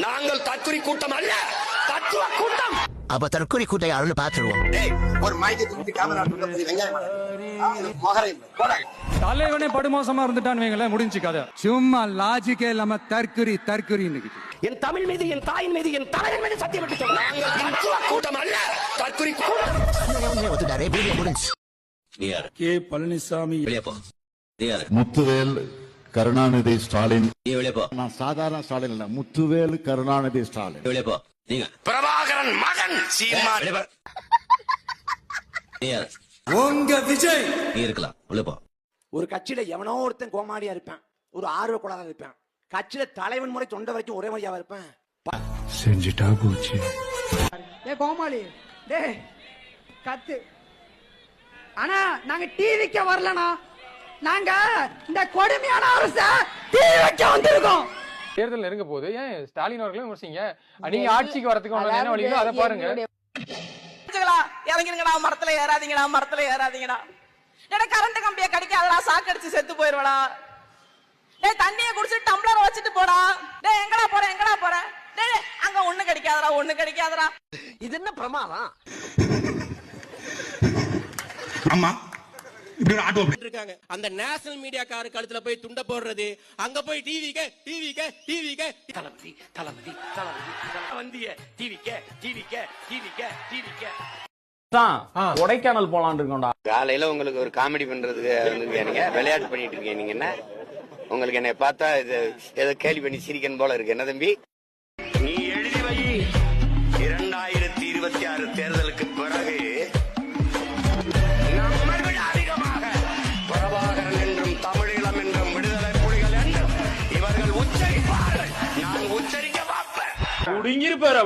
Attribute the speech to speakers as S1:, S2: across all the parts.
S1: நாங்கள் தற்குறி கூட்டம் அல்ல, தத்துவ கூட்டம்.
S2: அப்ப தற்குறி கூட்டம் யாருன்னு பாத்துருவோம்.
S1: ஒரு மைக்கை தூக்கி கேமரா
S3: தலைவனே படுமோசமா இருந்துட்டான்னு வைங்களேன், முடிஞ்சு கதை. சும்மா லாஜிக்கே இல்லாம தற்குறி
S1: என் தமிழ் மீது, என் தாயின் மீது, என் தலைவன் மீது சத்தியம் விட்டு சொல்ல, நாங்கள் தத்துவ கூட்டம் அல்ல, தற்குறி கூட்டம்.
S3: கே பழனிசாமி,
S4: முத்துவேல் கருணாநிதி ஸ்டாலின். நான் சாதாரண ஸ்டாலின் இல்ல, முத்துவேல் கருணாநிதி ஸ்டாலின்.
S1: பிரபாகரன் மகன் சீமான்.
S3: உங்க விஜய்
S5: இருக்கலாம்.
S6: ஒரு கட்சியில எவனோ ஒருத்தன் கோமாடியா இருப்பான், ஒரு ஆர்வ கோளாரா இருப்பான். கட்சியில தலைவன் முறை தொண்டை வரைக்கும் ஒரே மாதிரியா இருப்பேன்.
S3: செஞ்சுட்டா போச்சு.
S7: கோமாளி டே கத்து. ஆனா நாங்க டிவிக்கு வரலனா, நாங்க இந்த கொடுமையான அரச டிவிக்கு வந்திருக்கோம்.
S3: தேர்தல் நெருங்க போது ஏன் ஸ்டாலின் அவர்களும் விமர்சிங்க, நீங்க ஆட்சிக்கு வரதுக்கு என்ன வழியோ அதை பாருங்க.
S7: இறங்கிருங்கடா, மரத்துல ஏறாதீங்கடா, மரத்துல ஏறாதீங்கடா. எனக்கு கரண்ட் கம்பியை கடிக்காதடா, சாக்கடிச்சு செத்து போயிருவடா. டேய் தண்ணியை குடிச்சிட்டு டம்ளர் வச்சுட்டு போடா. டேய் எங்கடா போற, எங்கடா போற? டேய் அங்க ஒண்ணு கிடைக்காதடா, ஒண்ணு கிடைக்காதடா.
S6: இது என்ன பிரமாதம்?
S1: ஆமா, இப்படி ஒரு ஆட்டோ இருக்காங்க. அந்த நேஷனல் மீடியா கார கழுத்துல போய் துண்ட போடுறது, அங்க போய் டிவிக்கு தளபதி தளபதி தளபதி வந்திய டிவிக்கு
S8: கொடைக்கானல் போலான்னு இருக்கோம்டா.
S9: காலையில உங்களுக்கு ஒரு காமெடி பண்றதுக்கு நீங்க விளையாட்டு பண்ணிட்டு இருக்கீங்க. நீங்க என்ன, உங்களுக்கு என்னை பார்த்தா இது ஏதோ கேலி பண்ணி சிரிக்கணும் போல இருக்கு. என்ன தம்பி, நீ எழுதி வை, 2026 தேர்தலுக்கு பிறகு அதிகமாக பிரபாகரன் என்றும் தமிழீழம் என்றும் விடுதலை புலிகள் என்றும் இவர்கள் உச்சரிப்பார்கள். நான் உச்சரிக்க பார்ப்பேன்.
S8: புடுங்கிருப்பாரு,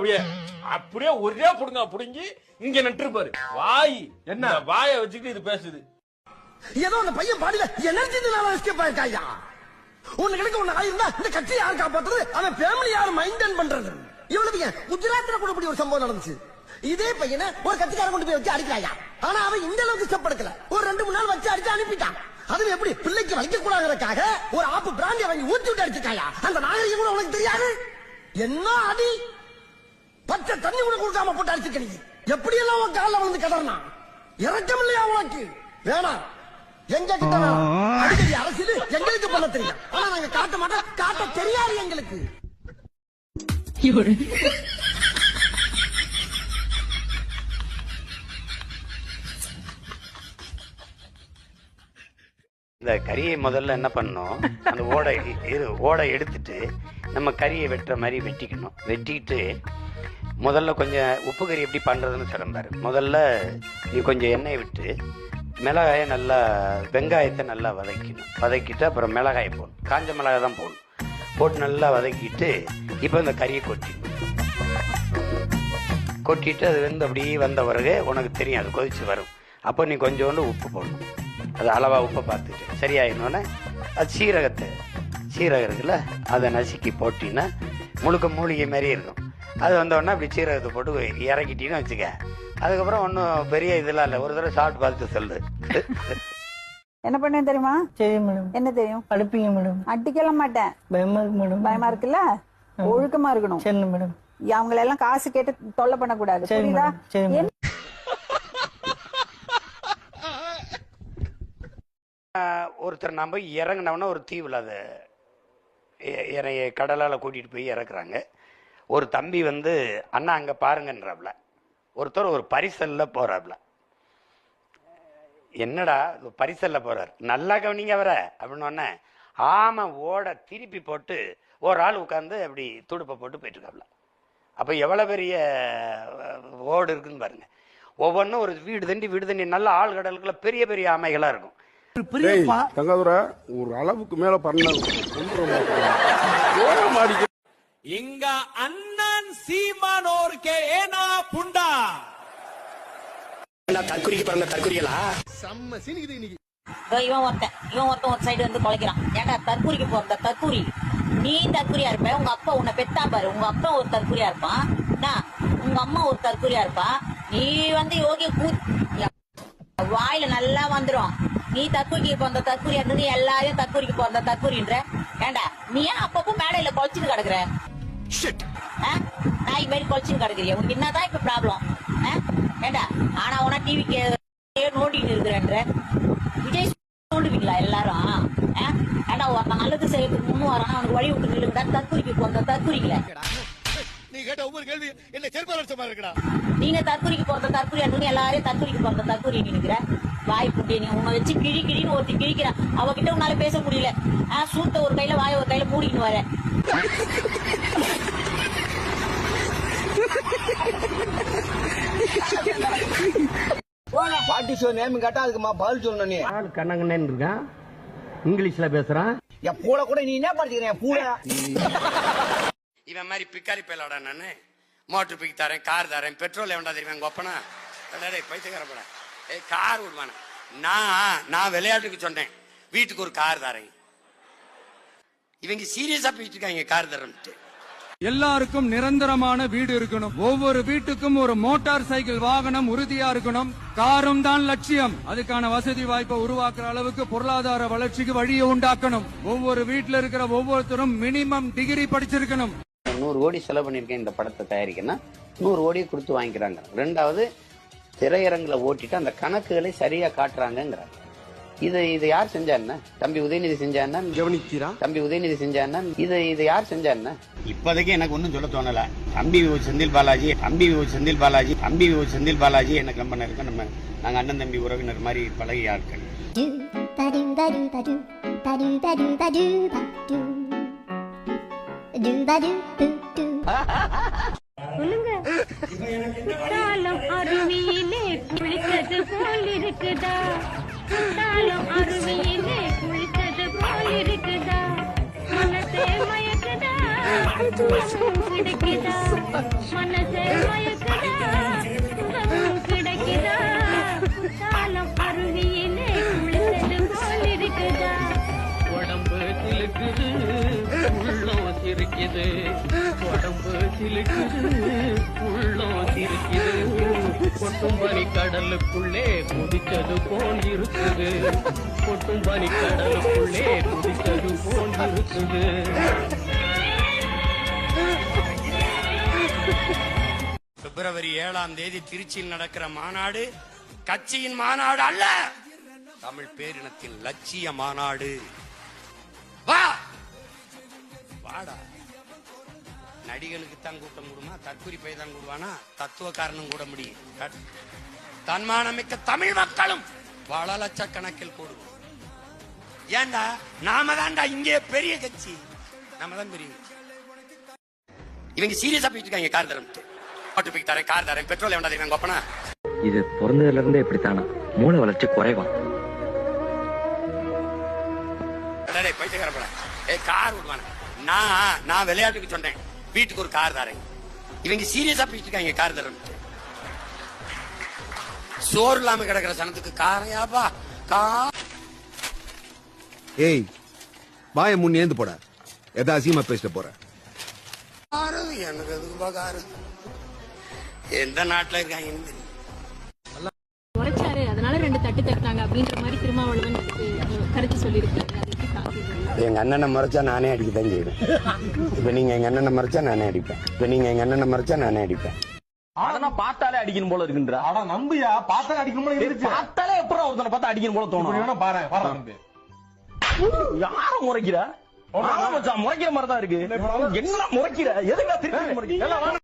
S8: அப்படியே ஒரே புடுங்க புடுங்கி இங்க நட்டுருப்பாரு. வாய் என்ன வாயை வச்சுக்கிட்டு இது பேசுது.
S6: ஏதோ அந்த பையன் பாடியில எனர்ஜி எஸ்கேப் ஆயிருக்காயா. ஒண்ணு கிடைக்க ஒண்ணு ஆயிருந்தா இந்த கட்சி யாரு காப்பாத்துறது, அவன் ஃபேமிலி யாரு மெயின்டைன் பண்றது. இவ்வளவு குஜராத்ல கூட இப்படி ஒரு சம்பவம் நடந்துச்சு. இதே பையனை ஒரு கட்சிக்காரன் கொண்டு போய் வச்சு அடிக்கிறாயா. ஆனா அவன் இந்த அளவுக்கு ஸ்டெப் எடுக்கல, ஒரு 2-3 நாள் வச்சு அடிச்சு அனுப்பிட்டான். அது எப்படி பிள்ளைக்கு வைக்க கூடாதுக்காக ஒரு ஆப்பு பிராண்டி வாங்கி ஊத்தி விட்டு அடிச்சுட்டாயா. அந்த நாகரிகம் கூட உனக்கு தெரியாது. என்ன அடி, பச்சை தண்ணி கூட கொடுக்காம போட்டு அடிச்சுக்க. நீ எப்படி எல்லாம் உன் காலில் வந்து கதறினா, இறக்கம் இல்லையா உனக்கு? வேணாம், எங்க கிட்ட அடிக்கடி அரசியல் எங்களுக்கு பண்ண தெரியும். ஆனா நாங்க காட்ட மாட்டோம், காட்ட தெரியாது எங்களுக்கு.
S9: இந்த கறியை முதல்ல என்ன பண்ணணும், அந்த ஓடை எடுத்துட்டு நம்ம கறியை வெட்டுற மாதிரி வெட்டிக்கணும். வெட்டிக்கிட்டு முதல்ல கொஞ்சம் உப்பு கறி எப்படி பண்றதுன்னு சொல்லுறாரு. முதல்ல நீ கொஞ்சம் எண்ணெய் விட்டு மிளகாயை நல்லா, வெங்காயத்தை நல்லா வதக்கணும். வதக்கிட்டு அப்புறம் மிளகாயை போடணும், காஞ்ச மிளகாய் தான் போடணும். போட்டு நல்லா வதக்கிட்டு இப்போ இந்த கறியை கொட்டிட்டு அது வந்து அப்படியே வந்த பிறகு உனக்கு தெரியும் அது கொதிச்சு வரும். அப்போ நீ கொஞ்சோண்டு உப்பு போடணும். அது அளவா உப்பை பார்த்துட்டு சரியாயிடணுன்னே அது சீரகம் இருக்குல்ல, அதை நசுக்கி போட்டின்னா முழுக்க மூலிகை மாதிரி இருக்கும். அது வந்தோடனே அப்படி சீரகத்தை போட்டு இறக்கிட்டின்னு வச்சுக்க. அதுக்கப்புறம் ஒன்றும் பெரிய இதெல்லாம் இல்லை, ஒரு தடவை சாப்பிட்டு பார்த்து சொல்லு.
S7: என்ன பண்ணேன் தெரியுமா?
S10: சரி மேடம்.
S7: என்ன தெரியும்?
S10: படிப்பீங்க மேடம்.
S7: அடிக்கலாம் மாட்டேன்.
S10: பயமா இருக்கு மேடம்.
S7: பயமா இருக்குல்ல, ஒழுக்கமா இருக்கணும்.
S10: சரி மேடம்.
S7: அவங்கள எல்லாம் காசு கேட்டு தொல்லை பண்ண கூடாது, புரியுதா?
S9: ஒருத்தர் நம்ம இறங்கினோன்னா ஒரு தீவில் அதை கடலால் கூட்டிகிட்டு போய் இறக்குறாங்க. ஒரு தம்பி வந்து அண்ணா அங்கே பாருங்கன்றாப்ல. ஒருத்தர் ஒரு பரிசல்ல போறாப்ல. என்னடா பரிசல்ல போறார், நல்லா கவனிங்க வர அப்படின்னு. ஆமா, ஓட திருப்பி போட்டு ஒரு ஆள் உட்காந்து அப்படி துடுப்பை போட்டு போயிட்டு இருக்காப்ல. அப்போ எவ்வளோ பெரிய ஓடு இருக்குன்னு பாருங்க. ஒவ்வொன்றும் ஒரு வீடு தண்டி நல்ல ஆழ்கடலுக்குள்ள பெரிய பெரிய ஆமைகளாக இருக்கும்.
S4: தங்கதுரை ஒரு அளவுக்கு மேல பண்ண
S8: இங்க அண்ணன் சீமானோர்க்கே ஏனா புண்டா
S1: தற்குறிக்கு பிறந்த தற்குறிகளா?
S4: செம்ம சீனிக்குது இன்னைக்கு.
S10: இவன் ஒருத்தன் ஒரு சைடு வந்து குலைக்கிறான். ஏன்டா தற்கூரிக்கு போற தற்கூரி, நீ தற்கூரியா இருப்ப, உங்க அப்பா உன்னை பெத்தா பாரு, உங்க அப்பா ஒரு தற்கூரியா இருப்பான், உங்க அம்மா ஒரு தற்கூரியா இருப்பா. நீ வந்து யோகிய வாயில நல்லா வந்துரும். நீ தற்கூரிக்கு போற தற்கூரியா இருந்து எல்லாரையும் தற்கூரிக்கு போற தற்கூரின்ற. ஏண்டா நீ ஏன் அப்பப்போ மேடையில குலைச்சிட்டு கிடக்குற? நாய் மாதிரி கொலைச்சுன்னு கிடக்குறியா? உனக்கு என்னதான் இப்ப ப்ராப்ளம்? ஏண்டா ஆனா உனா டிவிக்கு நோண்டிட்டு இருக்கிறேன்ற விஜய் நோண்டுவீங்களா எல்லாரும்? ஏண்டா ஒருத்தன் நல்லது செய்யறதுக்கு முன்னு வரான், அவனுக்கு வழி விட்டு நில்லுங்கடா. தற்கொலைக்கு போறத தற்கொலைக்கல.
S1: நீ கேட்ட ஒவ்வொரு கேள்வி என்ன செருப்பாலட்சமா இருக்குடா.
S10: நீங்க தற்கொலைக்கு போறத தற்கொலையா? எல்லாரையும் தற்கொலைக்கு போறத தற்கொலை நினைக்கிற வாய் புட்டி நீ உன்னை வச்சு கிழின்னு ஒருத்தி கிழிக்கிறான். அவகிட்ட உன்னால பேச முடியல. சூத்த ஒரு கையில வாய ஒரு கையில மூடின்னு வர.
S6: வாட் இஸ் யுவர் நேம் கேட்டா அதுக்கு பதில் சொல்லணும். நீ
S1: கண்ணங்கண்ணன் இருக்கான், இங்கிலீஷ்ல பேசுறான்.
S6: என் பூல கூட நீ என்ன படிக்கிறேன் பூல?
S9: இவன் மாதிரி பிக்காரி பேலோட நானு மோட்டர் பிக் தரேன், கார் தரேன், பெட்ரோல் எவன்டா தெரியுமா எங்க ஒப்பனா பைத்தியக்காரப்பட கார் விடுவான. நான் விளையாட்டுக்கு சொன்னேன் வீட்டுக்கு ஒரு கார் தரேன். இவங்க சீரியஸா போயிட்டு இருக்காங்க கார் தரேன்ட்டு.
S3: எல்லாருக்கும் நிரந்தரமான வீடு இருக்கணும். ஒவ்வொரு வீட்டுக்கும் ஒரு மோட்டார் சைக்கிள் வாகனம் உறுதியா இருக்கணும். காரும் தான் லட்சியம். அதுக்கான வசதி வாய்ப்பை உருவாக்குற அளவுக்கு பொருளாதார வளர்ச்சிக்கு வழியை உண்டாக்கணும். ஒவ்வொரு வீட்டுல இருக்கிற ஒவ்வொருத்தரும் மினிமம் டிகிரி படிச்சிருக்கணும்.
S9: 100 கோடி செலவு பண்ணிருக்கேன் இந்த படத்தை தயாரிக்கன்னா 100 கோடியை கொடுத்து வாங்கிக்கிறாங்க. ரெண்டாவது திரையரங்குல ஓட்டிட்டு அந்த கணக்குகளை சரியா காட்டுறாங்கிறாங்க. இது யார் செஞ்சா என்ன? தம்பி உதயநிதி செஞ்சா என்ன?
S1: கவனிக்கிறா
S9: தம்பி உதயநிதி செஞ்சா என்ன? இது யார் செஞ்சா என்ன? இப்போதைக்கு எனக்கு ஒன்றும் சொல்ல தோணல. தம்பி செந்தில் பாலாஜி எனக்கு ரொம்ப நெருக்கம். நாங்க அண்ணன் தம்பி உறவினர் மாதிரி பழகிய ஆட்கள்.
S5: அருவியிலே குளித்தது போல் இருக்குதா, அருவியிலே குளித்தது போல் இருக்குதா, மனசே மயக்குதா, கிடைக்குதா, மனசே மயக்குதா, கிடைக்குதா, தாளம் அருவியிலே குளித்தது போல் இருக்குதா.
S11: உடம்பு சிலுக்குது உள்ளம் சிரிக்குது, உடம்பு சிலுக்குது உள்ளம் சிரிக்குது, கொட்டும் பனி கடலுக்குள்ளே குதிச்சது போல் இருக்குது, கொட்டும் பனி கடலுக்குள்ளே குதிச்சது போல் இருக்குது.
S9: பிப்ரவரி 7ஆம் தேதி திருச்சியில் நடக்கிற மாநாடு கட்சியின் மாநாடு அல்ல, தமிழ் பேரினத்தின் லட்சிய மாநாடு. வாடா. நடிகளுக்கு தான் கூட்டம் கூடுமா? தற்குறி பை தான் கூடுவானா? தத்துவ காரணம் கூட முடியும். தன்மானமிக்க தமிழ் மக்களும் பல லட்சக்கணக்கில் கூடுவோம். ஏண்டா நாம தான்டா இங்கே பெரிய கட்சி, நாம தான் பெரிய கட்சி. இவங்க சீரியஸா போயிட்டு இருக்காங்க கார் தரேன், கார் தரேன், பெட்ரோல் எவன்டா தெரியுமா எங்க ஒப்பனா?
S12: இது பிறந்ததுல இருந்தே இப்படித்தானா? மூளை வளர்ச்சி குறைவா?
S9: பைத்தியக்காரப்பட கார் விடுவான. நான் விளையாட்டுக்கு சொன்னேன் வீட்டுக்கு ஒரு கார் தரேன். இவங்க சீரியஸா போயிட்டு இருக்காங்க கார் தரேன்ட்டு. சோறு இல்லாம கிடக்கிற சனத்துக்கு காரையாப்பா கார்.
S4: ஏய் வாய முன் ஏந்து போட, எதா அசியமா பேசிட்டு போற.
S9: எனக்கு எதுக்குப்பா காரு? எந்த நாட்டுல இருக்காங்க
S5: உரைச்சாரு, அதனால 2 தட்டு தட்டினாங்க அப்படின்ற மாதிரி திருமாவளவன் கருத்து சொல்லியிருக்காரு.
S9: எங்க அண்ணனை மறைச்சா நானே அடிக்கத்தான் செய்வேன். இப்ப நீங்க எங்க அண்ணனை மறைச்சா நானே அடிப்பேன்.
S8: அதெல்லாம் பார்த்தாலே அடிக்கணும் போல இருக்குன்ற. ஆனா நம்பியா பார்த்தாலே அடிக்கணும் போல இருக்கு. பார்த்தாலே எப்பறம் ஒருத்தனை பார்த்தா அடிக்கணும் போல தோணும். பாரு யார முறைக்கிற? முறைக்கிற மாதிரி தான் இருக்கு. என்ன முறைக்கிற? எதுக்கு திருப்பி முறைக்கிற?